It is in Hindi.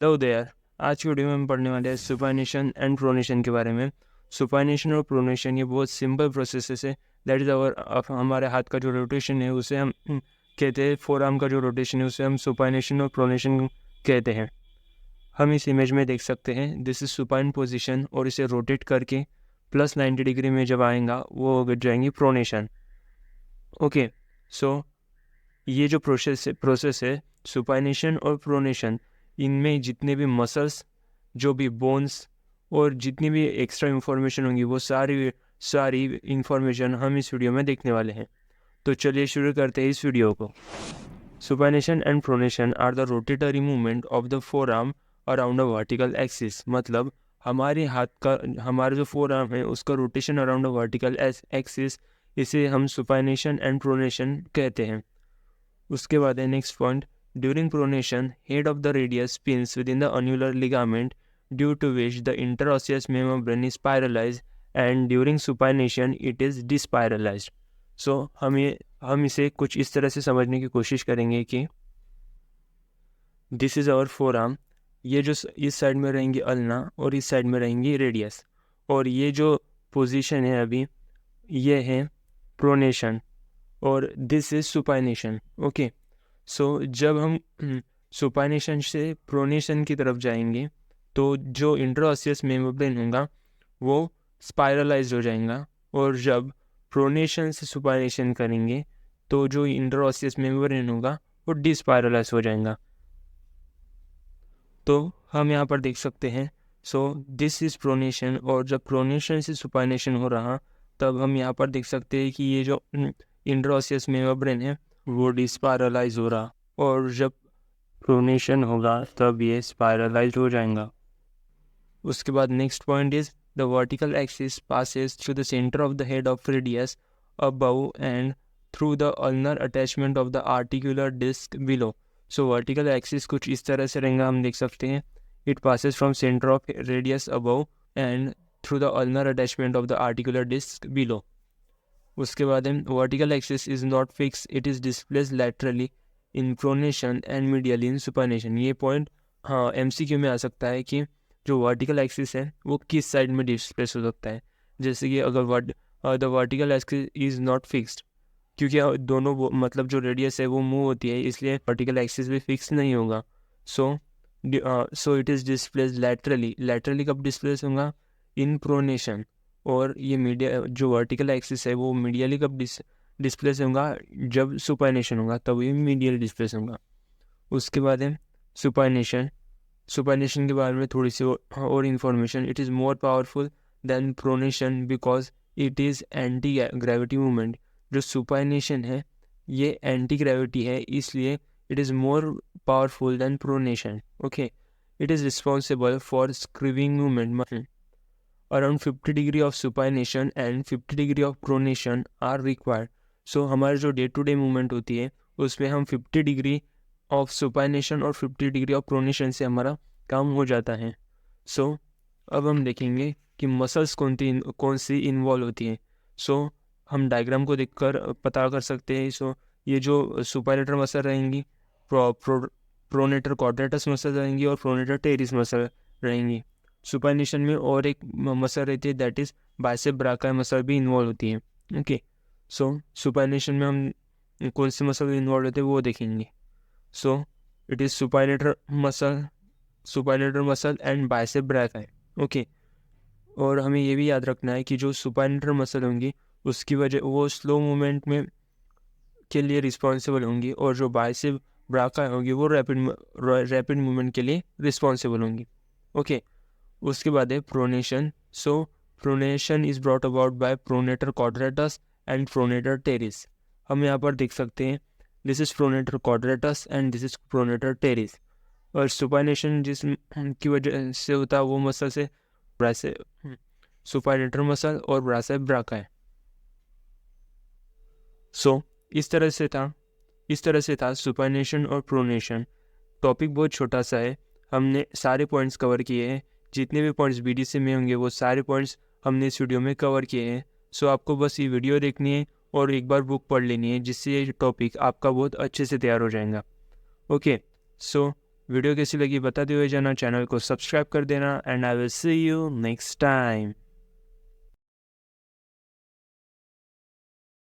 Hello there. आज की वीडियो में हम पढ़ने वाले हैं सुपाइनेशन एंड प्रोनेशन के बारे में। सुपाइनेशन और प्रोनेशन ये बहुत सिंपल प्रोसेसेस है। दैट इज़ आवर हमारे हाथ का जो रोटेशन है उसे हम कहते हैं। फोर आर्म का जो रोटेशन है उसे हम सुपाइनेशन और प्रोनेशन कहते हैं। हम इस इमेज में देख सकते हैं दिस इज सुपाइन पोजिशन, और इसे रोटेट करके प्लस 90 डिग्री में जब आएगा वो हो जाएंगी प्रोनेशन। ओके, सो ये जो प्रोसेस है सुपाइनेशन और प्रोनेशन, इनमें जितने भी मसल्स, जो भी बोन्स और जितनी भी एक्स्ट्रा इन्फॉर्मेशन होंगी वो सारी इन्फॉर्मेशन हम इस वीडियो में देखने वाले हैं। तो चलिए शुरू करते हैं इस वीडियो को। Supination and pronation are the rotatory movement of the forearm around a vertical axis. मतलब हमारे हाथ का, हमारा जो फोर आर्म है उसका rotation around a vertical axis, इसे हम सुपाइनेशन एंड प्रोनेशन कहते हैं। उसके बाद है next point, during pronation head of the radius spins with in the annular ligament due to which the interosseous membrane is spiralised and during supination it is despiralised. So हम इसे कुछ इस तरह से समझने की कोशिश करेंगे कि this is our forearm. ये जो इस साइड में रहेंगी अल्ना और इस साइड में रहेंगी रेडियस, और ये जो पोजीशन है अभी ये है प्रोनेशन और दिस इज सुपाइनेशन। ओके, सो जब हम सुपाइनेशन से प्रोनेशन की तरफ जाएंगे तो जो इंट्राऑसियस मेम्ब्रेन होगा वो स्पाइरलाइज हो जाएगा, और जब प्रोनेशन से सुपाइनेशन करेंगे तो जो इंट्राऑसियस मेम्ब्रेन होगा वो डिस्पाइरलाइज हो जाएगा। तो हम यहाँ पर देख सकते हैं, सो दिस इज प्रोनेशन, और जब प्रोनेशन से सुपाइनेशन हो रहा तब हम यहाँ पर देख सकते हैं कि ये जो इंट्राऑसियस मेम्ब्रेन है वो डिस्पाइरलाइज हो रहा, और जब प्रोनेशन होगा तब ये स्पाइरलाइज हो जाएगा। उसके बाद next point is the vertical axis passes through the centre of the head of radius above and through the ulnar attachment of the articular disc below. So vertical axis कुछ इस तरह से रहेगा, हम देख सकते हैं it passes from centre of radius above and through the ulnar attachment of the articular disc below. उसके बाद vertical axis is not fix, it is displace laterally in pronation and medially in supination. ये पॉइंट हाँ एमसीक्यू में आ सकता है कि जो वर्टिकल एक्सिस है वो किस साइड में डिस्प्लेस हो सकता है। जैसे कि अगर the vertical axis is not fixed, क्योंकि दोनों मतलब जो रेडियस है वो मूव होती है, इसलिए वर्टिकल एक्सिस भी फिक्स नहीं होगा। So it is displace laterally कब डिस्प्लेस होगा? इन प्रोनेशन। और ये मीडिया जो वर्टिकल एक्सिस है वो मीडियली कब डिस्प्लेस होगा? जब सुपाइनेशन होगा तब ये मीडियल डिस्प्लेस होगा। उसके बाद है सुपाइनेशन के बारे में थोड़ी सी और information. It is more powerful than pronation because it is anti gravity movement. जो सुपाइनेशन है ये एंटी ग्रेविटी है, इसलिए it is more powerful than pronation. Okay, it is responsible for screwing movement. Around 50 degree of supination and 50 degree of pronation are required. So हमारे जो डे टू डे मूवमेंट होती है उसमें हम 50 डिग्री ऑफ सुपाइनेशन और 50 डिग्री ऑफ प्रोनेशन से हमारा काम हो जाता है। सो अब हम देखेंगे कि मसल्स कौन सी इन्वॉल्व होती हैं। सो हम डायग्राम को देखकर पता कर सकते हैं। सो ये जो सुपाइनेटर मसल रहेंगी, प्रोनेटर क्वाड्रेटस मसल रहेंगी और प्रोनेटर टेरिस मसल रहेंगी। सुपाइनेशन में और एक मसल रहती है दैट इज बाइसेप ब्राचियल मसल भी इन्वॉल्व होती है। ओके, सो सुपाइनेशन में हम कौन सी मसल इन्वॉल्व होते हैं वो देखेंगे। So it is supinator muscle and bicep brachial. Okay, और हमें ये भी याद रखना है कि जो सुपाइनेटर मसल होंगी उसकी वजह वो स्लो मूवमेंट में के लिए रिस्पॉन्सिबल होंगी, और जो बाइसेप ब्राचियल होंगी वो रैपिड मूवमेंट के लिए रिस्पॉन्सिबल होंगी। ओके, उसके बाद है pronation. So pronation is brought about by pronator quadratus and pronator teres. हम यहाँ पर देख सकते हैं this is pronator quadratus and this is pronator teres. और सुपाइनेशन जिस की वजह से होता है वो मसल से सुपाइनेटर मसल और बाइसेप ब्राचियल। सो इस तरह से था सुपाइनेशन और प्रोनेशन। टॉपिक बहुत छोटा सा है, हमने सारे पॉइंट्स कवर किए हैं। जितने भी पॉइंट्स बीडीसी में होंगे वो सारे पॉइंट्स हमने इस वीडियो में कवर किए हैं। सो आपको बस ये वीडियो देखनी है और एक बार बुक पढ़ लेनी है, जिससे ये टॉपिक आपका बहुत अच्छे से तैयार हो जाएगा। ओके, सो वीडियो कैसी लगी बताते हुए जाना, चैनल को सब्सक्राइब कर देना and I will see you next time.